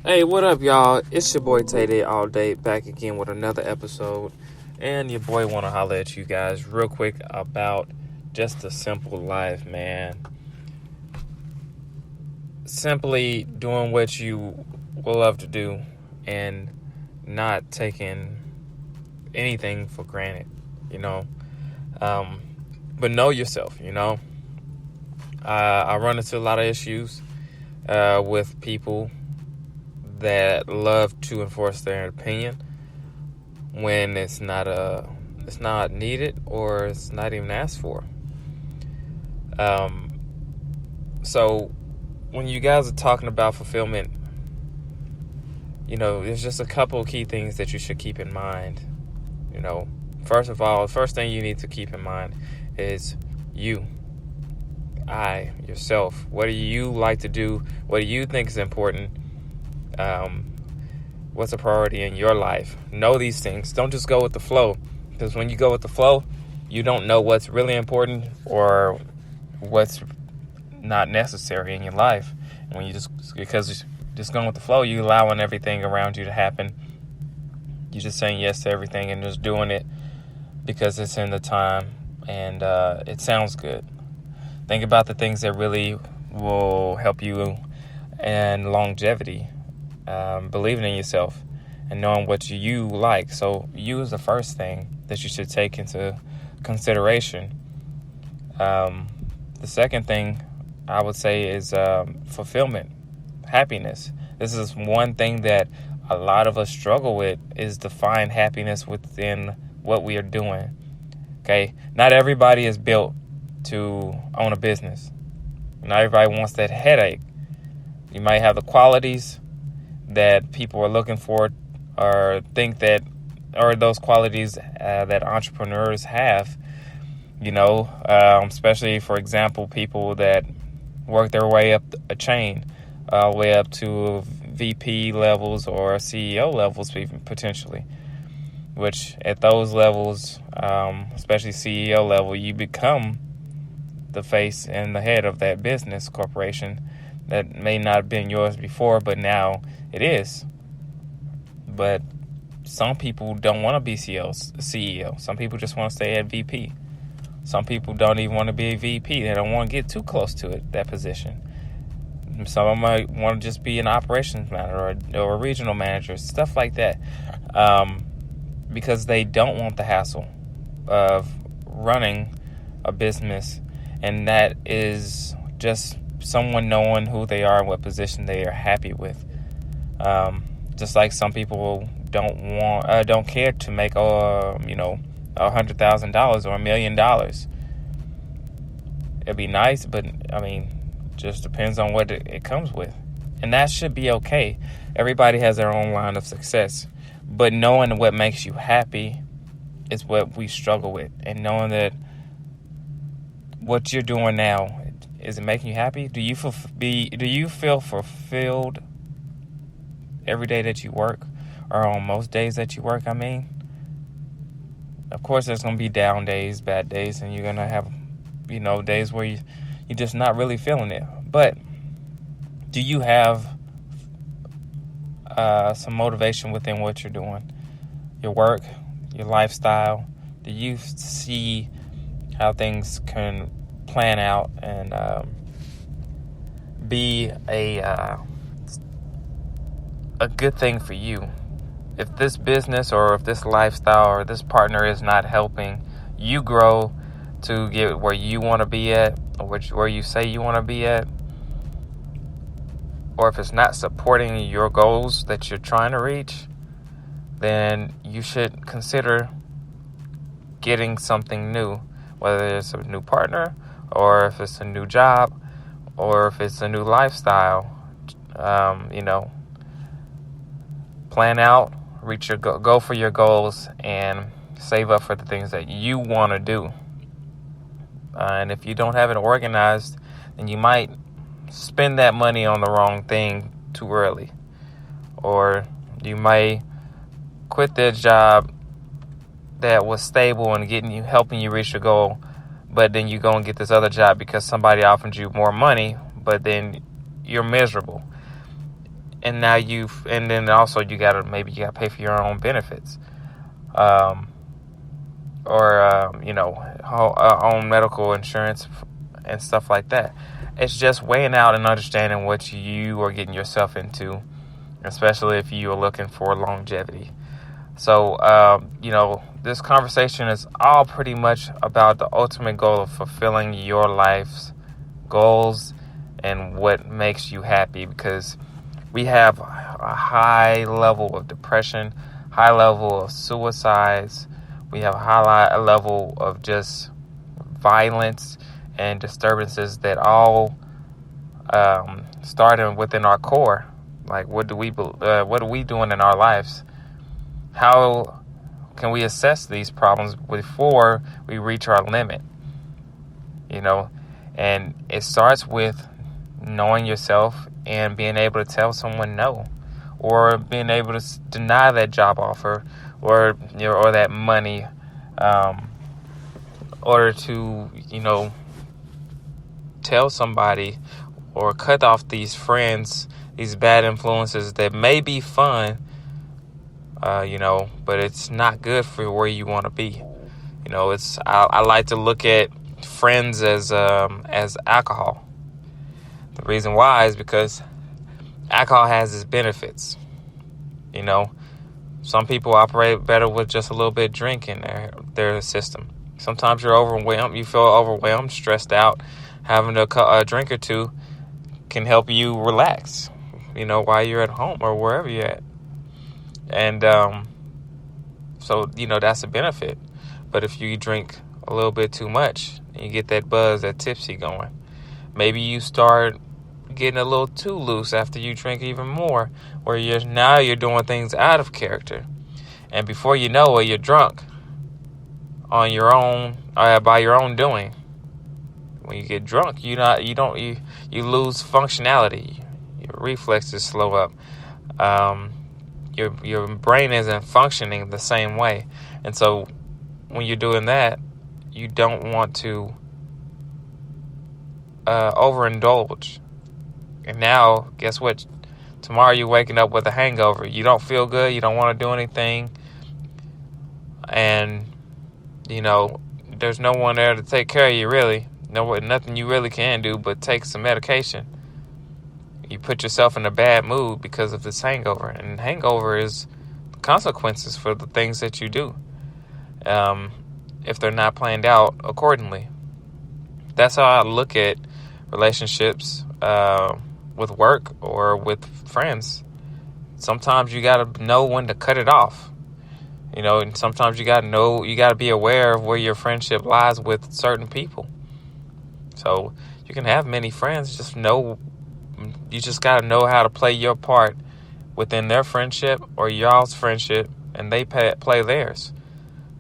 Hey, what up, y'all? It's your boy Tay Day All Day back again with another episode. And your boy want to holler at you guys real quick about just a simple life, man. Simply doing what you will love to do and not taking anything for granted, you know. But know yourself, you know. I run into a lot of issues with people that love to enforce their opinion when it's not needed or it's not even asked for. So when you guys are talking about fulfillment, you know, there's just a couple of key things that you should keep in mind. You know, first of all, the first thing you need to keep in mind is yourself. What do you like to do? What do you think is important? What's a priority in your life? Know these things. Don't just go with the flow, because when you go with the flow, you don't know what's really important or what's not necessary in your life. And when you just going with the flow, you allowing everything around you to happen. You're just saying yes to everything and just doing it because it's in the time and it sounds good. Think about the things that really will help you and longevity. Believing in yourself and knowing what you like. So you is the first thing that you should take into consideration. The second thing I would say is fulfillment, happiness. This is one thing that a lot of us struggle with, is to find happiness within what we are doing. Okay, not everybody is built to own a business. Not everybody wants that headache. You might have the qualities that people are looking for or think that are those qualities that entrepreneurs have, you know, especially, for example, people that work their way up a chain, all the way up to VP levels or CEO levels, even potentially, which at those levels, especially CEO level, you become the face and the head of that business corporation that may not have been yours before, but now it is. But some people don't want to be CEO. Some people just want to stay at VP. Some people don't even want to be a VP. They don't want to get too close to that position. Some of them might want to just be an operations manager or a regional manager, stuff like that, because they don't want the hassle of running a business. And that is just someone knowing who they are and what position they are happy with. Just like some people don't care to make $100,000 or $1 million. It'd be nice, but I mean, just depends on what it comes with, and that should be okay. Everybody has their own line of success, but knowing what makes you happy is what we struggle with, and knowing that what you're doing now, is it making you happy? Do you feel fulfilled every day that you work, or on most days that you work? I mean, of course, there's going to be down days, bad days, and you're going to have, days where you're just not really feeling it. But do you have some motivation within what you're doing? Your work, your lifestyle? Do you see how things can plan out and be a good thing for you? If this business or if this lifestyle or this partner is not helping you grow to get where you want to be at, or where you say you want to be at, or if it's not supporting your goals that you're trying to reach, then you should consider getting something new, whether it's a new partner, or if it's a new job, or if it's a new lifestyle. Plan out, reach your go for your goals, and save up for the things that you want to do. And if you don't have it organized, then you might spend that money on the wrong thing too early, or you might quit that job that was stable and helping you reach your goal, but then you go and get this other job because somebody offered you more money, but then you're miserable. and then also you gotta pay for your own benefits, own medical insurance and stuff like that. It's just weighing out and understanding what you are getting yourself into, especially if you are looking for longevity. So, this conversation is all pretty much about the ultimate goal of fulfilling your life's goals and what makes you happy, because we have a high level of depression, high level of suicides. We have a high level of just violence and disturbances that all starting within our core. Like, what are we doing in our lives? How can we assess these problems before we reach our limit? And it starts with knowing yourself and being able to tell someone no, or being able to deny that job offer or that money, order to tell somebody or cut off these friends, these bad influences that may be fun, but it's not good for where you want to be. I like to look at friends as alcohol. The reason why is because alcohol has its benefits. Some people operate better with just a little bit of drink in their system. Sometimes you're overwhelmed, you feel overwhelmed, stressed out. Having a drink or two can help you relax, while you're at home or wherever you're at. And so that's a benefit. But if you drink a little bit too much and you get that buzz, that tipsy going, maybe you start getting a little too loose after you drink even more, where you're doing things out of character, and before you know it, you're drunk on your own, by your own doing. When you get drunk, you lose functionality. Your reflexes slow up. Your brain isn't functioning the same way, and so when you're doing that, you don't want to overindulge. And now, guess what? Tomorrow you're waking up with a hangover. You don't feel good. You don't want to do anything. And, there's no one there to take care of you, really. Nothing you really can do but take some medication. You put yourself in a bad mood because of this hangover. And hangover is consequences for the things that you do, if they're not planned out accordingly. That's how I look at relationships, with work or with friends. Sometimes you gotta know when to cut it off, and sometimes you gotta be aware of where your friendship lies with certain people. So you can have many friends, you just gotta know how to play your part within their friendship or y'all's friendship, and they play theirs.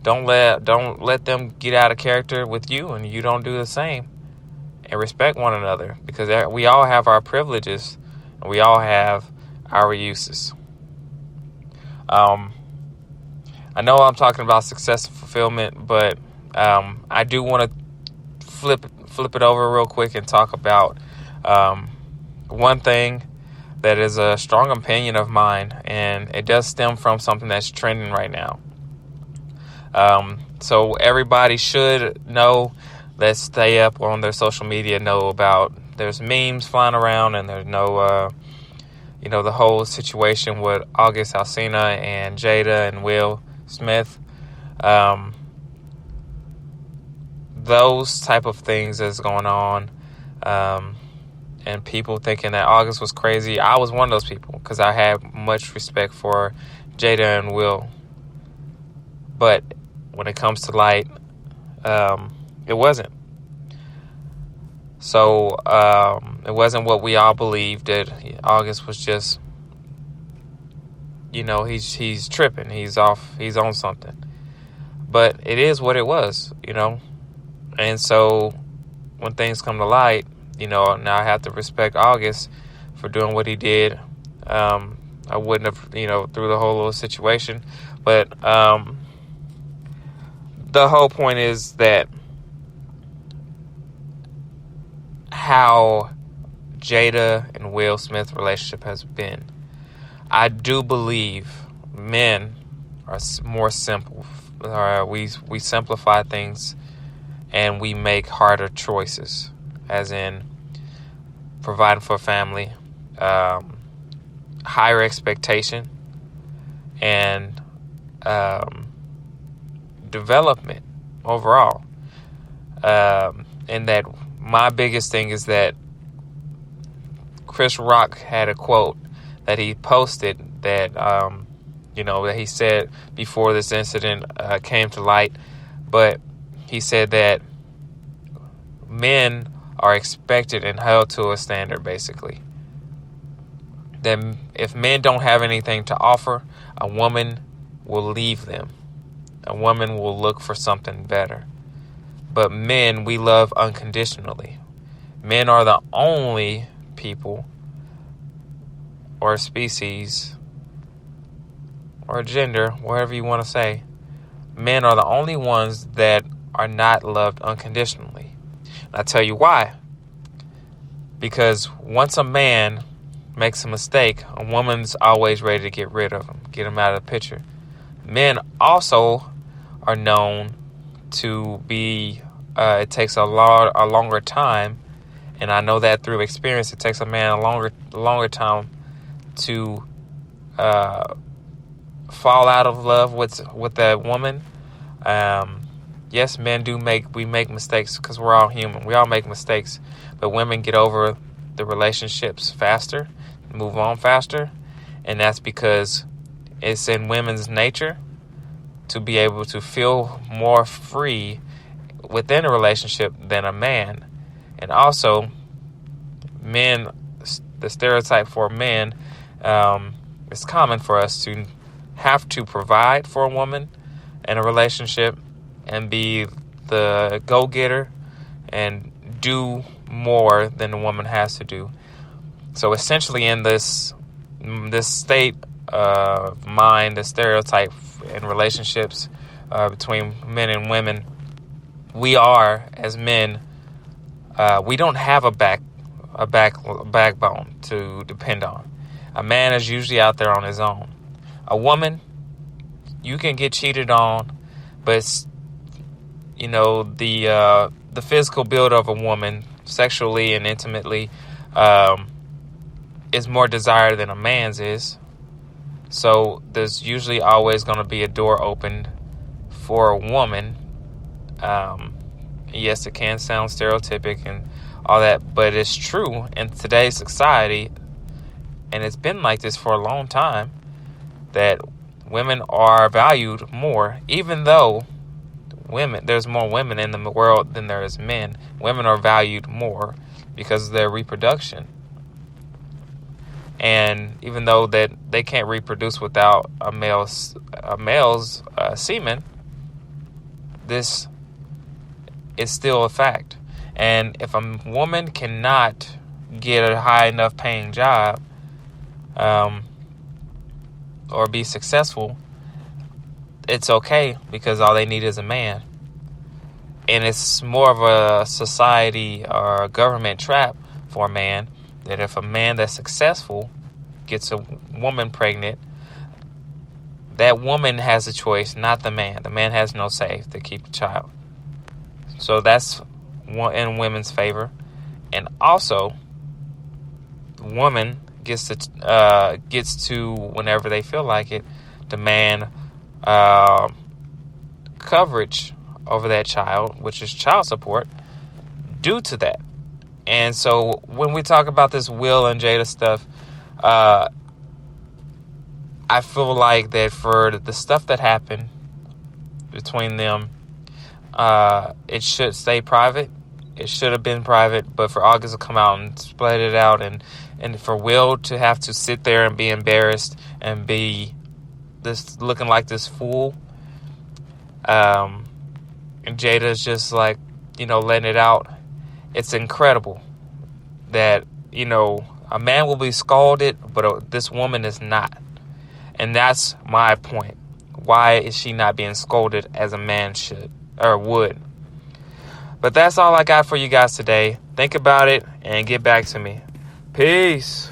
Don't let them get out of character with you, and you don't do the same. And respect one another, because we all have our privileges and we all have our uses. I know I'm talking about success and fulfillment, but I do want to flip it over real quick and talk about one thing that is a strong opinion of mine, and it does stem from something that's trending right now. So everybody should know. Let's stay up on their social media, know about, there's memes flying around, and there's the whole situation with August Alsina and Jada and Will Smith. Those type of things that's going on, and people thinking that August was crazy. I was one of those people, because I have much respect for Jada and Will. But when it comes to light, it wasn't. So it wasn't what we all believed, that August was just, he's tripping, he's off, he's on something. But it is what it was, And so when things come to light, now I have to respect August for doing what he did. I wouldn't have, through the whole little situation. But the whole point is that how Jada and Will Smith relationship has been. I do believe men are more simple. We simplify things and we make harder choices, as in providing for family, higher expectation, and development overall. And that my biggest thing is that Chris Rock had a quote that he posted that, that he said before this incident came to light. But he said that men are expected and held to a standard, basically. Then if men don't have anything to offer, a woman will leave them. A woman will look for something better. But men, we love unconditionally. Men are the only people or species or gender, whatever you want to say. Men are the only ones that are not loved unconditionally. And I'll tell you why. Because once a man makes a mistake, a woman's always ready to get rid of him, get him out of the picture. Men also are known to be, it takes a longer time, and I know that through experience. It takes a man a longer time to fall out of love with that woman. Yes, men we make mistakes because we're all human. We all make mistakes, but women get over the relationships faster, move on faster, and that's because it's in women's nature to be able to feel more free within a relationship than a man. And also, men, the stereotype for men, it's common for us to have to provide for a woman in a relationship and be the go-getter and do more than the woman has to do. So essentially, in this state of mind, the stereotype in relationships between men and women, we are, as men, we don't have a backbone to depend on. A man is usually out there on his own. A woman, you can get cheated on, but the physical build of a woman, sexually and intimately, is more desired than a man's is. So there's usually always going to be a door open for a woman. Yes, it can sound stereotypic and all that, but it's true in today's society, and it's been like this for a long time, that women are valued more. Even though there's more women in the world than there is men, women are valued more because of their reproduction. And even though that they can't reproduce without a male's semen, this is still a fact. And if a woman cannot get a high enough paying job, or be successful, it's okay, because all they need is a man. And it's more of a society or a government trap for a man, that if a man that's successful gets a woman pregnant, that woman has a choice, not the man. The man has no say to keep the child. So that's in women's favor. And also, the woman gets to, whenever they feel like it, demand coverage over that child, which is child support, due to that. And so when we talk about this Will and Jada stuff, I feel like that for the stuff that happened between them, it should stay private. It should have been private, but for August to come out and split it out, and for Will to have to sit there and be embarrassed and be this looking like this fool, and Jada's just like, letting it out. It's incredible that, a man will be scalded, but this woman is not. And that's my point. Why is she not being scolded as a man should or would? But that's all I got for you guys today. Think about it and get back to me. Peace.